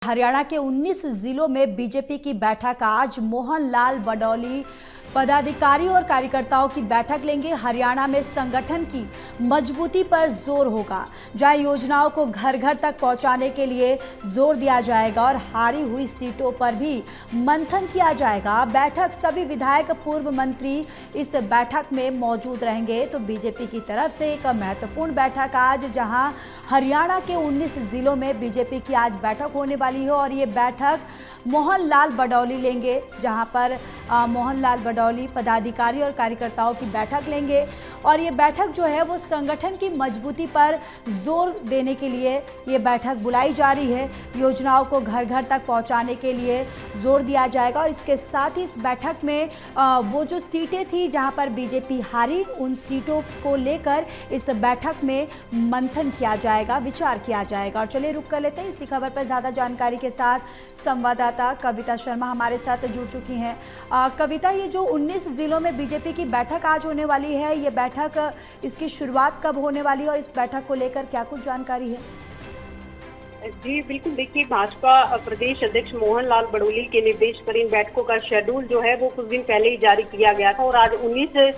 हरियाणा के 19 जिलों में बीजेपी की बैठक आज। मोहन लाल बडौली पदाधिकारी और कार्यकर्ताओं की बैठक लेंगे। हरियाणा में संगठन की मजबूती पर जोर होगा, जहां योजनाओं को घर घर तक पहुंचाने के लिए जोर दिया जाएगा और हारी हुई सीटों पर भी मंथन किया जाएगा। बैठक सभी विधायक, पूर्व मंत्री इस बैठक में मौजूद रहेंगे। तो बीजेपी की तरफ से एक महत्वपूर्ण बैठक आज, जहां हरियाणा के 19 जिलों में बीजेपी की आज बैठक होने वाली है और ये बैठक मोहन लाल बडौली लेंगे, जहां पर मोहन लाल बडौली पदाधिकारी और कार्यकर्ताओं की बैठक लेंगे। और ये बैठक जो है वो संगठन की मजबूती पर जोर देने के लिए ये बैठक बुलाई जा रही है। योजनाओं को घर घर तक पहुंचाने के लिए जोर दिया जाएगा और इसके साथ ही इस बैठक में वो जो सीटें थी जहां पर बीजेपी हारी, उन सीटों को लेकर इस बैठक में मंथन किया जाएगा, विचार किया जाएगा। और चलिए रुक कर लेते हैं इसी खबर पर ज्यादा जानकारी के साथ संवाददाता कविता शर्मा हमारे साथ जुड़ चुकी हैं। कविता, ये जो 19 जिलों में बीजेपी की बैठक आज होने वाली है, ये बैठक इसकी शुरुआत कब होने वाली है और इस बैठक को लेकर क्या कुछ जानकारी है? जी बिल्कुल, देखिए भाजपा प्रदेश अध्यक्ष मोहन लाल बडौली के निर्देश पर इन बैठकों का शेड्यूल जो है वो कुछ दिन पहले ही जारी किया गया था और आज 19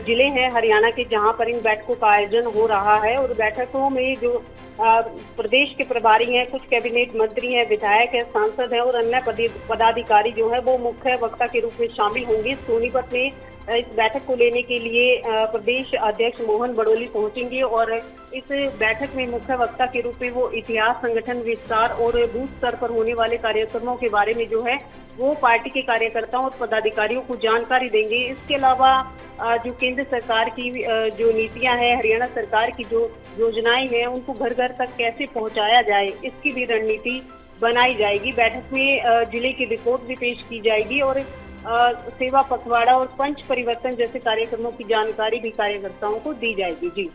जिले हैं हरियाणा के जहां पर इन बैठकों का आयोजन हो रहा है। और बैठकों में जो प्रदेश के प्रभारी हैं, कुछ कैबिनेट मंत्री हैं, विधायक हैं, सांसद हैं और अन्य पदाधिकारी जो है वो मुख्य वक्ता के रूप में शामिल होंगे। सोनीपत में इस बैठक को लेने के लिए प्रदेश अध्यक्ष मोहन बडौली पहुंचेंगे और इस बैठक में मुख्य वक्ता के रूप में वो इतिहास, संगठन विस्तार और बूथ स्तर पर होने वाले कार्यक्रमों के बारे में जो है वो पार्टी के कार्यकर्ताओं और पदाधिकारियों को जानकारी देंगे। इसके अलावा जो केंद्र सरकार की जो नीतियां हैं, हरियाणा सरकार की जो योजनाएं हैं, उनको घर घर तक कैसे पहुंचाया जाए, इसकी भी रणनीति बनाई जाएगी। बैठक में जिले की रिपोर्ट भी पेश की जाएगी और सेवा पखवाड़ा और पंच परिवर्तन जैसे कार्यक्रमों की जानकारी भी कार्यकर्ताओं को दी जाएगी। जी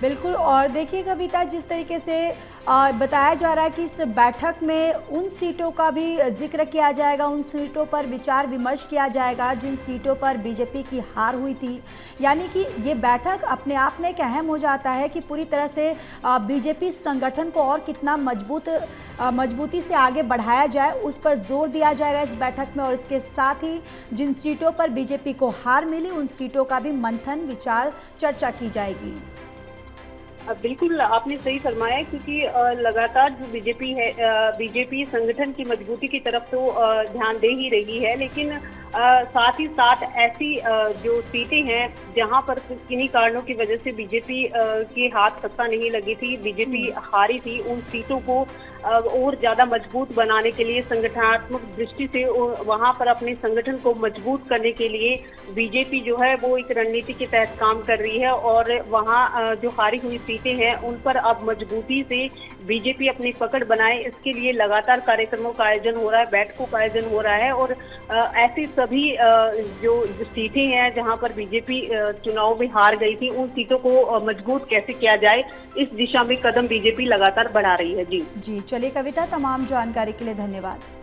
बिल्कुल। और देखिए कविता, जिस तरीके से बताया जा रहा है कि इस बैठक में उन सीटों का भी जिक्र किया जाएगा, उन सीटों पर विचार विमर्श किया जाएगा जिन सीटों पर बीजेपी की हार हुई थी। यानी कि ये बैठक अपने आप में एक अहम हो जाता है कि पूरी तरह से बीजेपी संगठन को और कितना मजबूती से आगे बढ़ाया जाए, उस पर जोर दिया जाएगा इस बैठक में। और इसके साथ ही जिन सीटों पर बीजेपी को हार मिली, उन सीटों का भी मंथन, विचार, चर्चा की जाएगी। बिल्कुल, आपने सही फरमाया, क्योंकि लगातार जो बीजेपी है, बीजेपी संगठन की मजबूती की तरफ तो ध्यान दे ही रही है, लेकिन साथ ही साथ ऐसी जो सीटें हैं जहां पर किन्हीं कारणों की वजह से बीजेपी के हाथ सत्ता नहीं लगी थी, बीजेपी हारी थी, उन सीटों को और ज्यादा मजबूत बनाने के लिए, संगठनात्मक दृष्टि से वहां पर अपने संगठन को मजबूत करने के लिए बीजेपी जो है वो एक रणनीति के तहत काम कर रही है और वहां जो हारी हुई सीटें हैं उन पर अब मजबूती से बीजेपी अपनी पकड़ बनाए, इसके लिए लगातार कार्यक्रमों का आयोजन हो रहा है, बैठकों का आयोजन हो रहा है। और ऐसी सभी जो सीटें हैं जहां पर बीजेपी चुनाव में हार गई थी, उन सीटों को मजबूत कैसे किया जाए, इस दिशा में कदम बीजेपी लगातार बढ़ा रही है। जी चलिए कविता, तमाम जानकारी के लिए धन्यवाद।